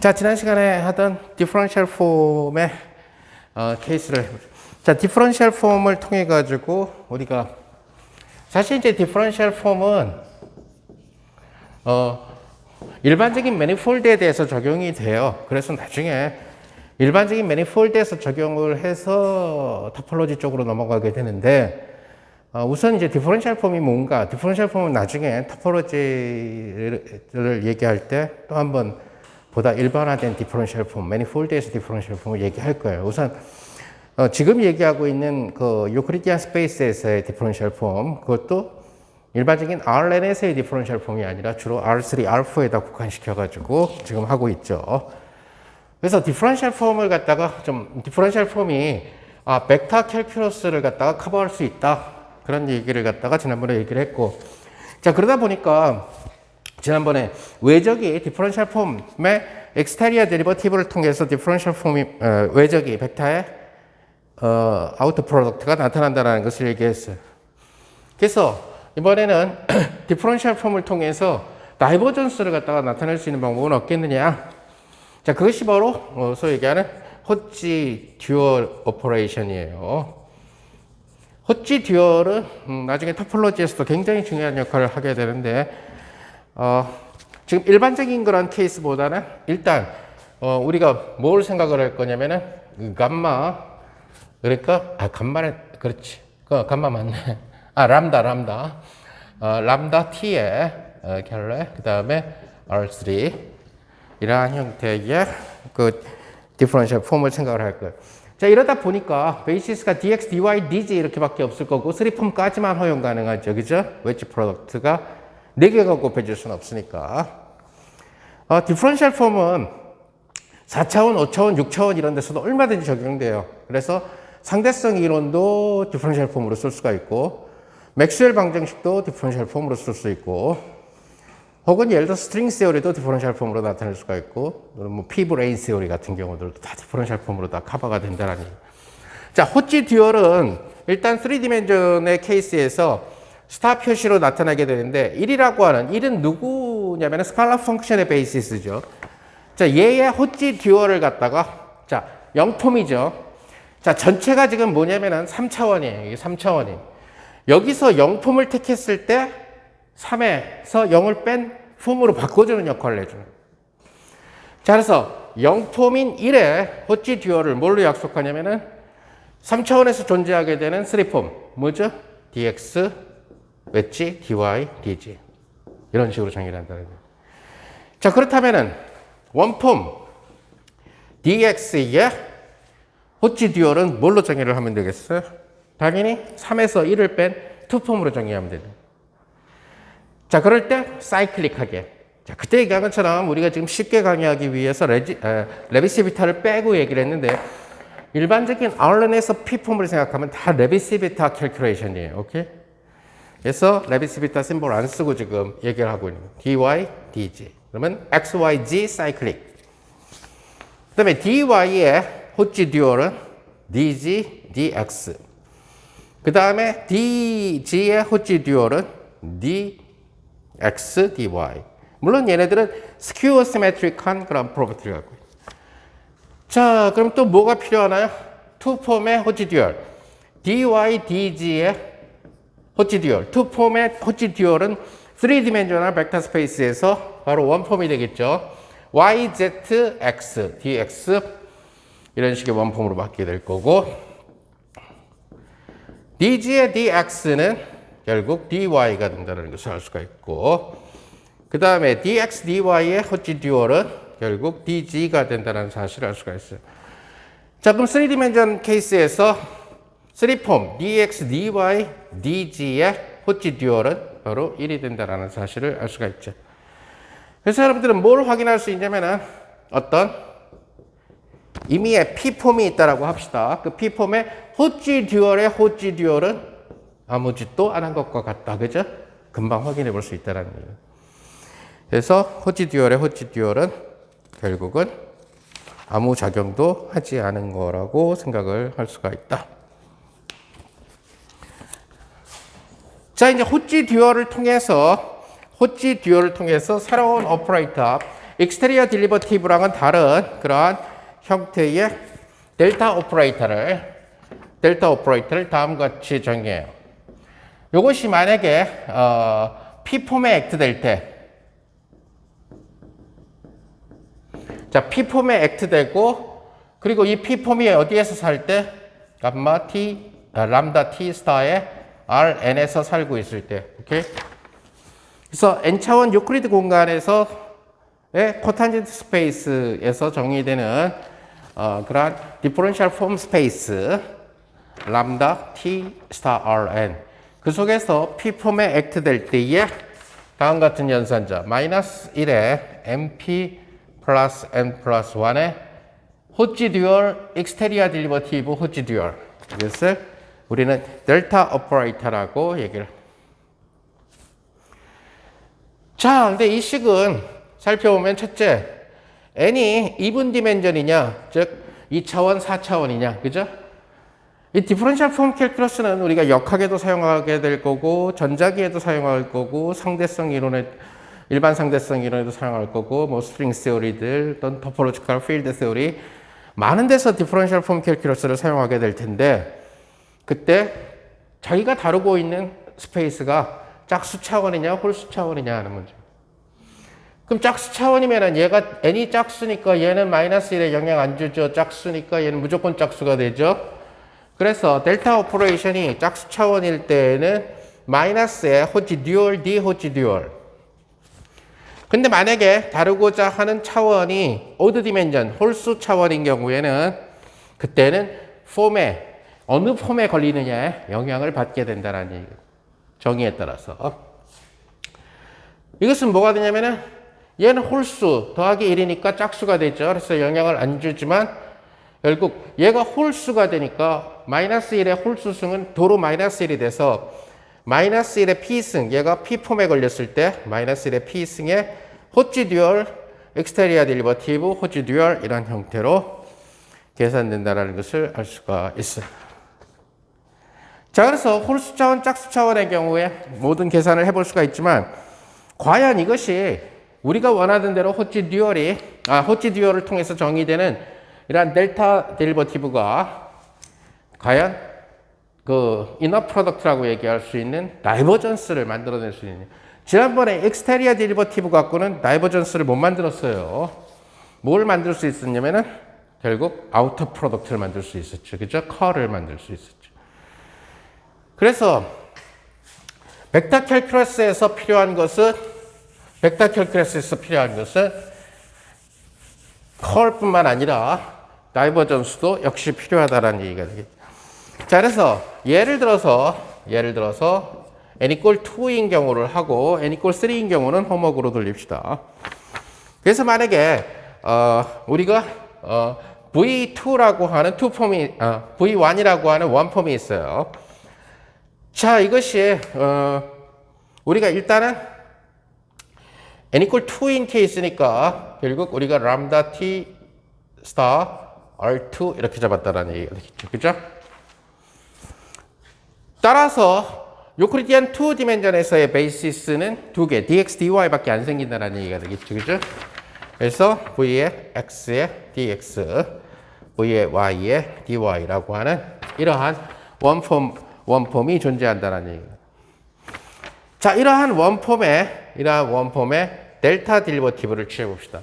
자, 지난 시간에 하던 디퍼런셜 폼의 케이스를 해보죠. 자, 디퍼런셜 폼을 통해 가지고 우리가 사실 이제 디퍼런셜 폼은 일반적인 매니폴드에 대해서 적용이 돼요. 그래서 나중에 일반적인 매니폴드에서 적용을 해서 토폴로지 쪽으로 넘어가게 되는데 우선 이제 디퍼런셜 폼이 뭔가, 디퍼런셜 폼은 나중에 토폴로지를 얘기할 때 또 한번 보다 일반화된 디퍼런셜 폼, 매니폴드에서 디퍼런셜 폼을 얘기할 거예요. 우선 지금 얘기하고 있는 그 유클리디안 스페이스에서의 디퍼런셜 폼, 그것도 일반적인 RN에서의 디퍼런셜 폼이 아니라 주로 R3, R4에다 국한시켜가지고 지금 하고 있죠. 그래서 디퍼런셜 폼을 갖다가 디퍼런셜 폼이 벡터 캘큘러스를 갖다가 커버할 수 있다. 그런 얘기를 갖다가 지난번에 얘기를 했고. 자, 그러다 보니까 지난번에 외적이 디퍼런셜 폼의 엑스테리어 데리버티브를 통해서 디퍼런셜 폼이 외적이 벡터의 아우터 프로덕트가 나타난다는 것을 얘기했어요. 그래서 이번에는 디퍼런셜 폼을 통해서 다이버전스를 갖다가 나타낼 수 있는 방법은 없겠느냐? 자, 그것이 바로 소위 얘기하는 호치 듀얼 오퍼레이션이에요. 호치 듀얼은 나중에 토폴로지에서도 굉장히 중요한 역할을 하게 되는데 지금 일반적인 그런 케이스보다는 일단 우리가 뭘 생각을 할 거냐면은 감마, 그러니까 감마는 그렇지, 감마 맞네. 람다 t의 켤레, 그 다음에 R3 이러한 형태의 그 디퍼런셜 폼을 생각을 할 거예요. 자, 이러다 보니까 베이시스가 dx, dy, dz 이렇게밖에 없을 거고 3폼까지만 허용 가능하죠, 그죠? 웨지 프로덕트가 4개가 곱해질 수는 없으니까. 디퍼런셜 폼은 4차원, 5차원, 6차원 이런 데서도 얼마든지 적용돼요. 그래서 상대성 이론도 디퍼런셜 폼으로 쓸 수가 있고, 맥스웰 방정식도 디퍼런셜 폼으로 쓸 수 있고, 혹은 예를 들어 스트링 세어리도 디퍼런셜 폼으로 나타낼 수가 있고, 뭐 피브 레인 세어리 같은 경우들도 다 디퍼런셜 폼으로 다 커버가 된다는 얘기. 자, 호치 듀얼은 일단 3디멘전의 케이스에서 스타 표시로 나타나게 되는데 1이라고 하는 1은 누구냐면 스칼라 펑션의 베이시스죠. 자, 얘의 호치 듀얼을 갖다가 자, 0폼이죠. 자, 전체가 지금 뭐냐면은 3차원이에요. 이게 3차원이. 여기서 0폼을 택했을 때 3에서 0을 뺀 폼으로 바꿔주는 역할을 해줘요. 자, 그래서 0폼인 1의 호치 듀얼을 뭘로 약속하냐면은 3차원에서 존재하게 되는 3폼. 뭐죠? dx, 웨지, dy, dz. 이런 식으로 정의를 한다는 거예요. 자, 그렇다면은 원폼 dx의 호치 듀얼은 뭘로 정의를 하면 되겠어요? 당연히 3에서 1을 뺀 2폼으로 정의하면 됩니다. 자, 그럴 때 사이클릭하게. 자, 그때 얘기한 것처럼 우리가 지금 쉽게 강의하기 위해서 레비시비타를 빼고 얘기를 했는데 일반적인 RN에서 P폼을 생각하면 다 레비시비타 캘큘레이션이에요. 오케이? 그래서 레비시비타 심볼 안 쓰고 지금 얘기를 하고 있는 dy, dg. 그러면 x, y, z 사이클릭. 그 다음에 dy의 호치 듀얼은 dg, dx. 그 다음에 dg의 호치 듀얼은 dx, dy. 물론 얘네들은 스퀘어 시메트릭한 그런 프로퍼티를 갖고 있어요. 자, 그럼 또 뭐가 필요하나요? 투폼의 호치 듀얼. dy, dg의 호치 듀얼. 투폼의 호치 듀얼은 3디멘셔널 벡터 스페이스에서 바로 원폼이 되겠죠. y, z, x, dx 이런 식의 원폼으로 바뀌게 될 거고 dg의 dx는 결국 dy가 된다는 것을 알 수가 있고 그 다음에 dx, dy의 호치 듀얼은 결국 dg가 된다는 사실을 알 수가 있어요. 자, 그럼 3디멘전 케이스에서 3폼 dx, dy, dg의 호치 듀얼은 바로 1이 된다는 사실을 알 수가 있죠. 그래서 여러분들은 뭘 확인할 수 있냐면은 어떤 임의의 P폼이 있다라고 합시다. 그 P폼의 호치 듀얼의 호치 듀얼은 아무 짓도 안 한 것과 같다. 그죠? 금방 확인해 볼 수 있다는 거예요. 그래서 호치 듀얼의 호치 듀얼은 결국은 아무 작용도 하지 않은 거라고 생각을 할 수가 있다. 자, 이제 호치 듀얼을 통해서 새로운 오퍼레이터 익스테리어 딜리버티브랑은 다른 그러한 형태의 델타 오퍼레이터를 다음과 같이 정의해요. 이것이 만약에 P폼에 액트될 때, 자 P폼에 액트되고 그리고 이 P폼이 어디에서 살 때? 람다 T 스타의 Rn에서 살고 있을 때, 오케이? 그래서 n차원 유클리드 공간에서의 코탄젠트 스페이스에서 정의되는 그러한 디퍼런셜 폼 스페이스 람다 T 스타 Rn 그 속에서 P폼에 액트될 때에 다음 같은 연산자 마이너스 1의 MP 플러스 N 플러스 1의 호치 듀얼 익스테리어 딜리버티브 호치 듀얼 이것을 우리는 델타 오퍼레이터라고 얘기를. 자, 근데 이 식은 살펴보면 첫째, n이 이분 디멘전이냐, 즉 2차원, 4차원이냐, 그죠? 이 디퍼런셜 폼 캘큘러스는 우리가 역학에도 사용하게 될 거고, 전자기에도 사용할 거고, 상대성 이론에 일반 상대성 이론에도 사용할 거고, 뭐 스프링 세오리들, 또는 토포로지컬 필드 세오리 많은 데서 디퍼런셜 폼 캘큘러스를 사용하게 될 텐데. 그때 자기가 다루고 있는 스페이스가 짝수 차원이냐 홀수 차원이냐 하는 문제. 그럼 짝수 차원이면은 얘가 n이 짝수니까 얘는 마이너스 1에 영향 안 주죠. 짝수니까 얘는 무조건 짝수가 되죠. 그래서 델타 오퍼레이션이 짝수 차원일 때에는 마이너스의 호치 듀얼 D 호치 듀얼. 근데 만약에 다루고자 하는 차원이 오드 디멘전 홀수 차원인 경우에는 그때는 폼에 어느 폼에 걸리느냐에 영향을 받게 된다는 얘기예요. 정의에 따라서. 이것은 뭐가 되냐면은 얘는 홀수 더하기 1이니까 짝수가 되죠. 그래서 영향을 안 주지만 결국 얘가 홀수가 되니까 마이너스 1의 홀수승은 도로 마이너스 1이 돼서 마이너스 1의 P승, 얘가 P폼에 걸렸을 때 마이너스 1의 P승의 호치 듀얼, 익스테리어 딜리버티브, 호치 듀얼 이런 형태로 계산된다는 것을 알 수가 있어요. 자, 그래서 홀수 차원, 짝수 차원의 경우에 모든 계산을 해볼 수가 있지만 과연 이것이 우리가 원하던 대로 호치 듀얼을 통해서 정의되는 이러한 델타 딜리버티브가 과연 그 이너 프로덕트라고 얘기할 수 있는 다이버전스를 만들어낼 수 있는. 지난번에 익스테리어 딜리버티브 갖고는 다이버전스를 못 만들었어요. 뭘 만들 수 있었냐면은 결국 아우터 프로덕트를 만들 수 있었죠. 그죠? 컬을 만들 수 있었죠. 그래서 벡터 캘큘러스에서 필요한 것은 컬뿐만 아니라 다이버전스도 역시 필요하다는 얘기가 되겠죠. 자, 그래서 예를 들어서 n equal 2인 경우를 하고 n equal 3인 경우는 홈워크로 돌립시다. 그래서 만약에 우리가 V2라고 하는 V1이라고 하는 원폼이 있어요. 자, 이것이 우리가 일단은 n equal 2인 케이스니까 결국 우리가 람다 t 스타 r2 이렇게 잡았다라는 얘기가 되겠죠. 그죠? 따라서 유클리디안 2 디멘전에서의 베이시스는 두 개, dx, dy밖에 안 생긴다는 얘기가 되겠죠. 그죠? 그래서 v의 x의 dx, v의 y의 dy라고 하는 이러한 원폼이 존재한다는 얘기입니다. 자, 이러한 원폼의 델타 딜리버티브를 취해봅시다.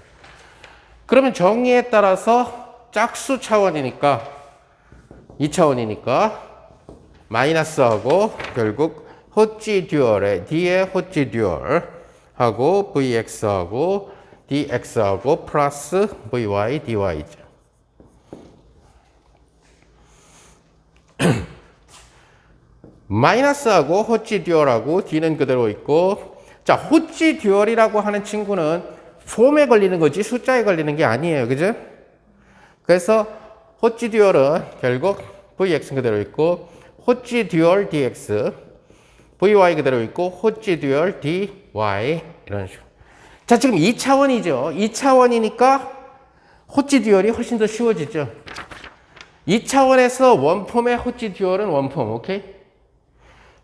그러면 정의에 따라서 짝수 차원이니까 2차원이니까 마이너스하고 결국 호치 듀얼의 D의 호치 듀얼하고 VX하고 DX하고 플러스 VY, DY죠. 마이너스하고 호치 듀얼하고 D는 그대로 있고, 자, 호치 듀얼이라고 하는 친구는 폼에 걸리는 거지 숫자에 걸리는 게 아니에요. 그죠? 그래서 호치 듀얼은 결국 VX 그대로 있고, 호치 듀얼 DX, VY 그대로 있고, 호치 듀얼 DY 이런 식으로. 자, 지금 2차원이죠. 2차원이니까 호치 듀얼이 훨씬 더 쉬워지죠. 2차원에서 원폼의 호치 듀얼은 원폼, 오케이?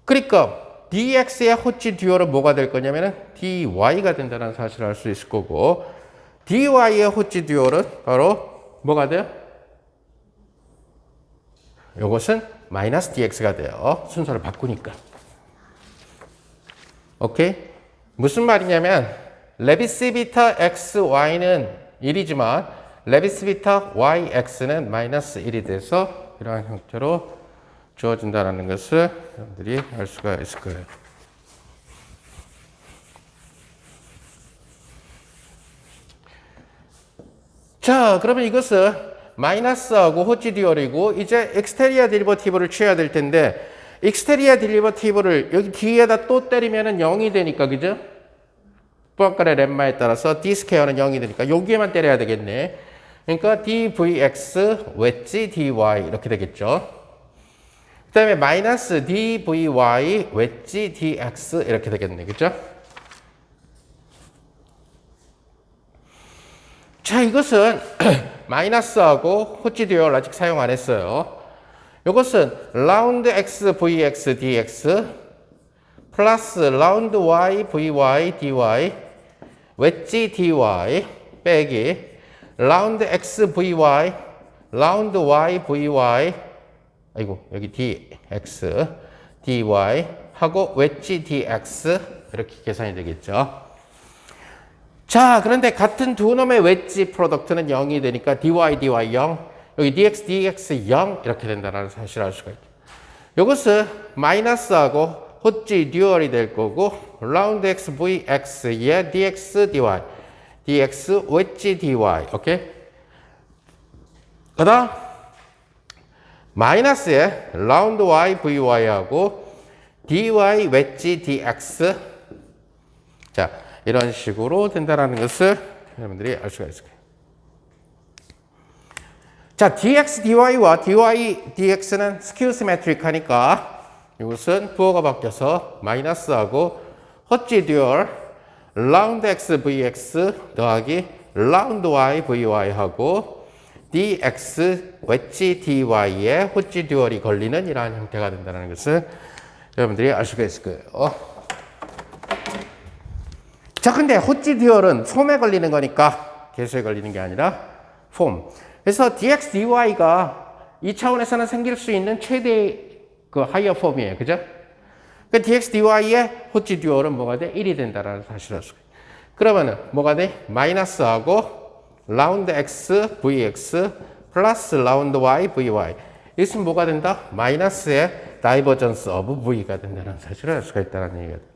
그러니까 dx의 호치 듀얼은 뭐가 될 거냐면은 dy가 된다는 사실을 알 수 있을 거고, dy의 호치 듀얼은 바로 뭐가 돼요? 요것은 마이너스 dx가 돼요. 순서를 바꾸니까. 오케이? 무슨 말이냐면 레비스 비타 xy는 1이지만 레비스 비타 yx는 마이너스 1이 돼서 이러한 형태로 주어진다는 것을 여러분들이 알 수가 있을 거예요. 자, 그러면 이것은 마이너스하고 호치 듀얼이고 이제 엑스테리아 데리버티브를 취해야 될 텐데 엑스테리아 데리버티브를 여기 뒤에다 또 때리면은 0이 되니까 그죠? 부합간의 렘마에 따라서 d 스퀘어는 0이 되니까 여기에만 때려야 되겠네. 그러니까 dvx 웨지 dy 이렇게 되겠죠. 그 다음에 마이너스 dvy 웨지 dx 이렇게 되겠네. 그죠? 자, 이것은 마이너스하고 호치 듀얼 아직 사용 안 했어요. 이것은 라운드 x vx dx 플러스 라운드 y vy dy 웨지 dy 빼기 라운드 x vy 라운드 y vy 아이고 여기 dx dy 하고 웨지 dx 이렇게 계산이 되겠죠. 자, 그런데 같은 두 놈의 웨지 프로덕트는 0이 되니까 dy 0 여기 dx 0 이렇게 된다는 사실을 알 수가 있죠. 이것은 마이너스하고 호치 듀얼이 될 거고 라운드 x vx의 dx dy dx 웨지 dy 오케이? 그 다음 마이너스의 라운드 y vy하고 dy 웨지 dx 자 이런 식으로 된다는 것을 여러분들이 알 수가 있을 거예요. 자, dx dy와 dy dx는 스퀘어 시메트릭하니까 이것은 부호가 바뀌어서 마이너스하고 호치 듀얼 라운드 x vx 더하기 라운드 y vy 하고 dx 웨지 dy의 호치 듀얼이 걸리는 이러한 형태가 된다는 것을 여러분들이 알 수가 있을 거예요. 자, 근데 호치 듀얼은 폼에 걸리는 거니까 개수에 걸리는 게 아니라 폼. 그래서 dx dy가 이 차원에서는 생길 수 있는 최대의 그 하이어 폼이에요. 그죠? 그 dx dy의 호치 듀얼은 뭐가 돼? 1이 된다는 사실을 알 수가 있어요. 그러면은 뭐가 돼? 마이너스하고 라운드 x vx 플러스 라운드 y vy 이것은 뭐가 된다? 마이너스의 다이버전스 오브 v가 된다는 사실을 알 수가 있다는 얘기가 돼요.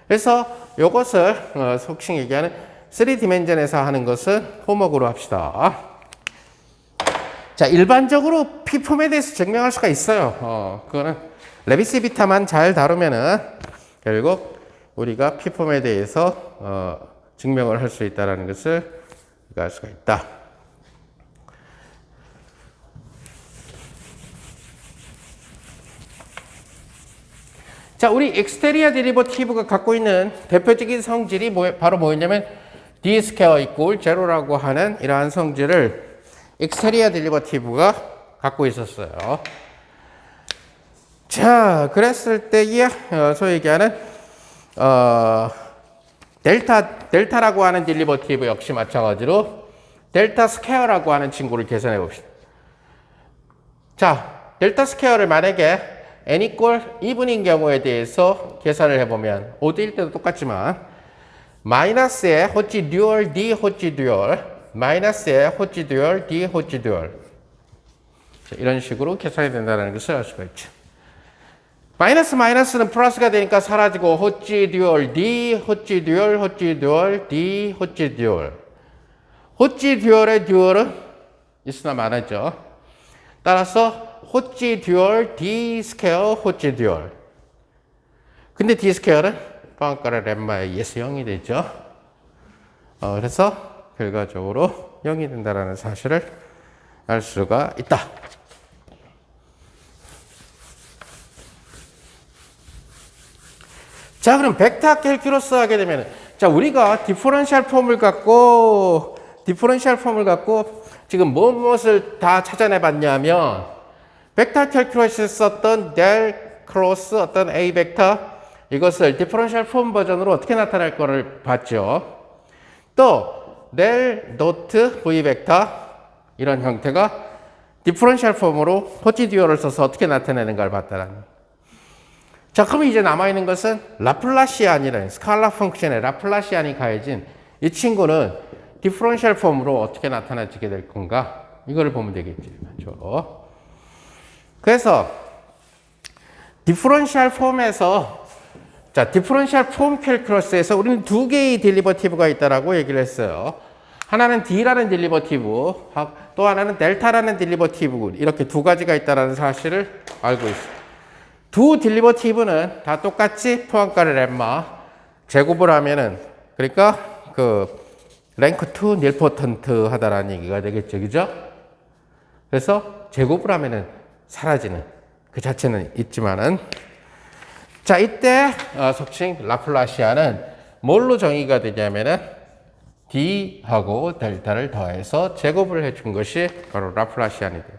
그래서 이것을 속칭 얘기하는 3디멘전에서 하는 것은 홈워크로 합시다. 자, 일반적으로 P폼에 대해서 증명할 수가 있어요. 그거는 레비스 비타만 잘 다루면은 결국 우리가 P폼에 대해서 증명을 할 수 있다는 것을 알 수가 있다. 자, 우리 엑스테리아 데리버티브가 갖고 있는 대표적인 성질이 바로 뭐였냐면 d 스퀘어 이꼴 제로라고 하는 이러한 성질을 엑스테리아 데리버티브가 갖고 있었어요. 자, 그랬을 때에 소위 얘기하는 델타라고 하는 데리버티브 역시 마찬가지로 델타 스퀘어라고 하는 친구를 계산해 봅시다. 자, 델타 스퀘어를 만약에 n 이꼴 2분인 경우에 대해서 계산을 해보면 5대1 때도 똑같지만 마이너스의 호치 듀얼 d 호치 듀얼 마이너스의 호치 듀얼 d 호치 듀얼 이런 식으로 계산이 된다는 것을 알 수가 있죠. 마이너스는 플러스가 되니까 사라지고 호치 듀얼 d 호치 듀얼 호치 듀얼 d 호치 듀얼 호치 듀얼의 듀얼은 있으나 많았죠. 따라서 호치 듀얼 d 스퀘어 호치 듀얼 근데 d 스퀘어는 부합간의 렘마에 의해서 0이 되죠. 그래서 결과적으로 0이 된다는 사실을 알 수가 있다. 자, 그럼 벡터 캘큘러스 하게 되면 자, 우리가 디퍼런셜 폼을 갖고 지금 무엇을 다 찾아내 봤냐면 벡터 캘큘러스에 썼던 델 크로스 어떤 A 벡터 이것을 디퍼런셜 폼 버전으로 어떻게 나타낼 거를 봤죠. 또 del 노트 v 벡터 이런 형태가 디퍼런셜 폼으로 호치 듀얼을 써서 어떻게 나타내는가를 봤다는. 자, 그럼 이제 남아있는 것은 라플라시안이라는 스칼라 펑션에 라플라시안이 가해진 이 친구는 디퍼런셜 폼으로 어떻게 나타나지게 될 건가? 이거를 보면 되겠죠. 그래서 디퍼런셜 폼에서 자, 디퍼런셜 폼 캘큘러스에서 우리는 두 개의 딜리버티브가 있다라고 얘기를 했어요. 하나는 D라는 딜리버티브, 또 하나는 델타라는 딜리버티브, 이렇게 두 가지가 있다는 사실을 알고 있어요. 두 딜리버티브는 다 똑같이 포함가를 렘마 제곱을 하면은, 그러니까 랭크 2 닐포턴트 하다라는 얘기가 되겠죠. 그죠? 그래서 제곱을 하면은 사라지는 그 자체는 있지만은, 자, 이때 속칭 라플라시아는 뭘로 정의가 되냐면은 D하고 델타를 더해서 제곱을 해준 것이 바로 라플라시안이 돼요.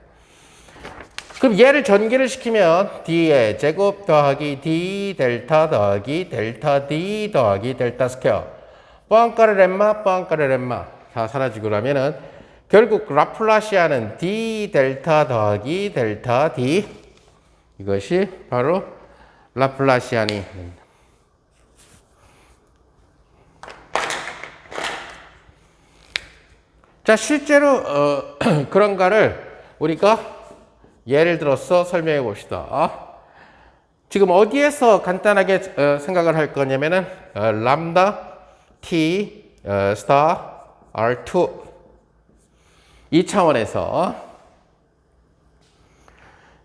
그럼 얘를 전개를 시키면 D의 제곱 더하기 D 델타 더하기 델타 D 더하기 델타 스퀘어 뽀안까르 렘마 뽀안까르 렘마 다 사라지고 나면은 결국 라플라시아는 D 델타 더하기 델타 D 이것이 바로 라플라시안이 됩니다. 자, 실제로 그런가를 우리가 예를 들어서 설명해 봅시다. 지금 어디에서 간단하게 생각을 할 거냐면은 람다 t 스타 r2 이 차원에서,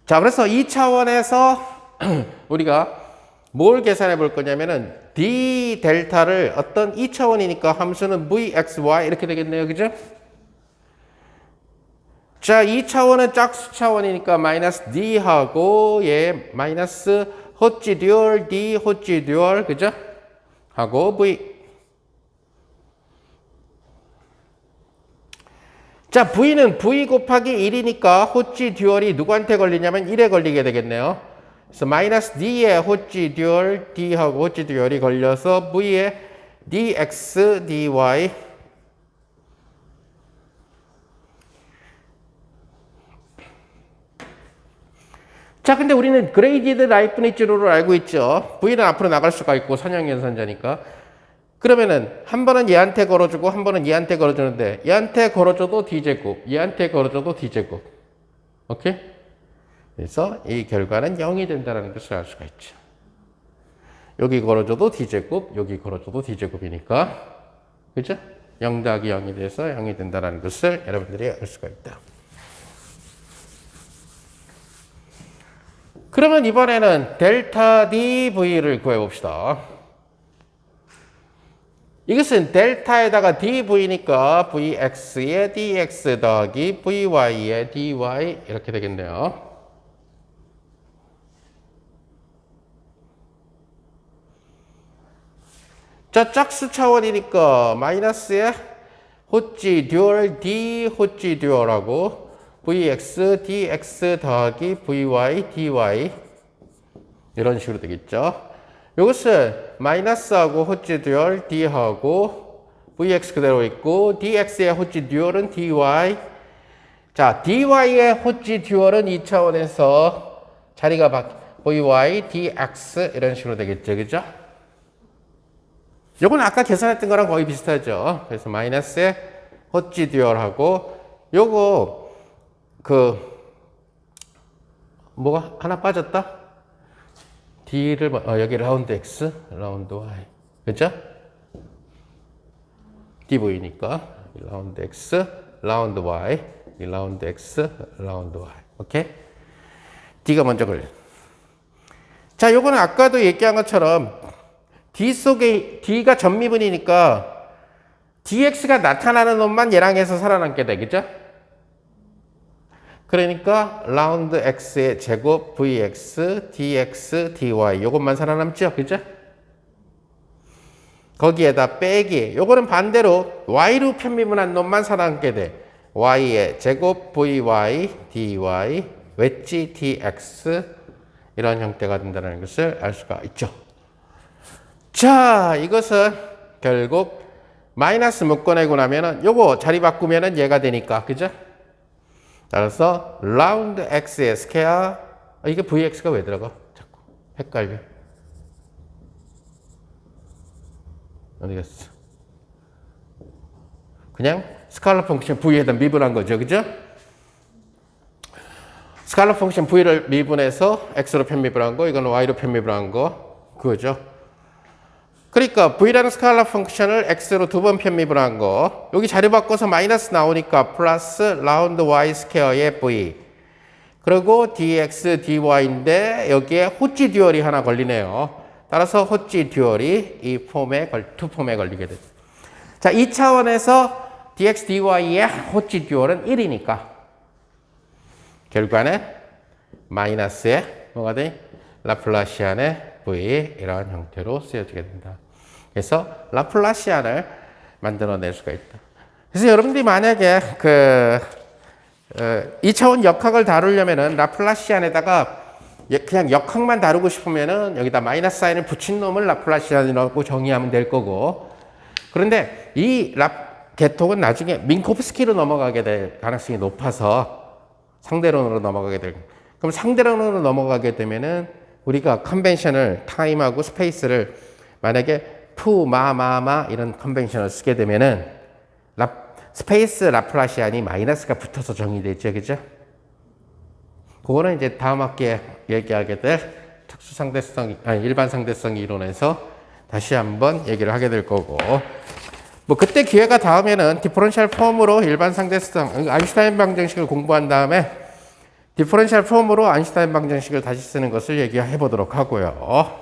자, 그래서 이 차원에서 우리가 뭘 계산해 볼 거냐면은 d 델타를 어떤 2차원이니까 함수는 vxy 이렇게 되겠네요. 그죠? 자, 2차원은 짝수 차원이니까 마이너스 d하고 얘 마이너스 호치 듀얼 d 호치 듀얼 그죠? 하고 v. 자, v는 v 곱하기 1이니까 호치 듀얼이 누구한테 걸리냐면 1에 걸리게 되겠네요. 그래서 마이너스 d에 호치 듀얼 d하고 호치 듀얼이 걸려서 v에 dx dy 자, 근데 우리는 그레이디드 라이프니츠 룰을 알고 있죠. V는 앞으로 나갈 수가 있고 선형연산자니까. 그러면은 한 번은 얘한테 걸어주고 한 번은 얘한테 걸어주는데 얘한테 걸어줘도 D제곱, 얘한테 걸어줘도 D제곱. 오케이? 그래서 이 결과는 0이 된다는 것을 알 수가 있죠. 여기 걸어줘도 D제곱, 여기 걸어줘도 D제곱이니까. 그죠? 0 더하기 0이 돼서 0이 된다는 것을 여러분들이 알 수가 있다. 그러면 이번에는 델타 dv를 구해봅시다. 이것은 델타에다가 dv니까 vx에 dx 더하기 vy에 dy 이렇게 되겠네요. 자, 짝수 차원이니까 마이너스에 호치 듀얼 d 호치 듀얼하고 vx, dx 더하기 vy, dy 이런 식으로 되겠죠. 이것은 마이너스하고 호치 듀얼 d하고 vx 그대로 있고 dx의 호치 듀얼은 dy. 자, dy의 호치 듀얼은 2차원에서 자리가 vy, dx 이런 식으로 되겠죠. 그죠? 요건 아까 계산했던 거랑 거의 비슷하죠. 그래서 마이너스의 호치 듀얼하고 요거 뭐가 하나 빠졌다? D를, 여기 라운드 X, 라운드 Y. 그죠? DV니까, 라운드 X, 라운드 Y, 라운드 X, 라운드 Y. 오케이? D가 먼저 걸려. 자, 요거는 아까도 얘기한 것처럼 D 속에, D가 전미분이니까 DX가 나타나는 놈만 얘랑 해서 살아남게 돼. 그죠? 그러니까 라운드 x의 제곱 vx, dx, dy 요것만 살아남죠. 그죠? 거기에다 빼기 요거는 반대로 y로 편미분한 놈만 살아남게 돼. y의 제곱 vy, dy, 웨지 dx 이런 형태가 된다는 것을 알 수가 있죠. 자, 이것은 결국 마이너스 묶어내고 나면은 요거 자리 바꾸면은 얘가 되니까 그죠? 따라서 라운드 x의 스퀘어 이게 vx가 왜 들어가? 자꾸 헷갈려. 어디 갔어? 그냥 스칼라 펑션 v에다 미분한 거죠, 그죠? 스칼라 펑션 v를 미분해서 x로 편미분한 거, 이건 y로 편미분한 거, 그거죠. 그러니까 v라는 스칼라 펑션을 x로 두 번 편미분한 거, 여기 자리 바꿔서 마이너스 나오니까 플러스 라운드 y 스퀘어의 v, 그리고 dx, dy인데 여기에 호치 듀얼이 하나 걸리네요. 따라서 호치 듀얼이 이 폼에 두 폼에 걸리게 되죠. 자, 이 차원에서 dx, dy의 호치 듀얼은 1이니까 결과는 마이너스의 뭐가 돼? 라플라시안의 v 이런 형태로 쓰여지게 된다. 그래서 라플라시안을 만들어낼 수가 있다. 그래서 여러분들이 만약에 그 2차원 역학을 다루려면은 라플라시안에다가 그냥 역학만 다루고 싶으면은 여기다 마이너스 사인을 붙인 놈을 라플라시안이라고 정의하면 될 거고, 그런데 이 계통은 나중에 민코프스키로 넘어가게 될 가능성이 높아서 상대론으로 넘어가게 될. 그럼 상대론으로 넘어가게 되면은 우리가 컨벤션을 타임하고 스페이스를 만약에 푸, 마 이런 컨벤션을 쓰게 되면은 스페이스 라플라시안이 마이너스가 붙어서 정의되죠, 그죠? 그거는 이제 다음 학기에 얘기하게 될 특수 상대성, 아니 일반 상대성 이론에서 다시 한번 얘기를 하게 될 거고, 뭐 그때 기회가 닿으면은 디퍼런셜 폼으로 일반 상대성, 아인슈타인 방정식을 공부한 다음에 디퍼런셜 폼으로 아인슈타인 방정식을 다시 쓰는 것을 얘기해 보도록 하고요.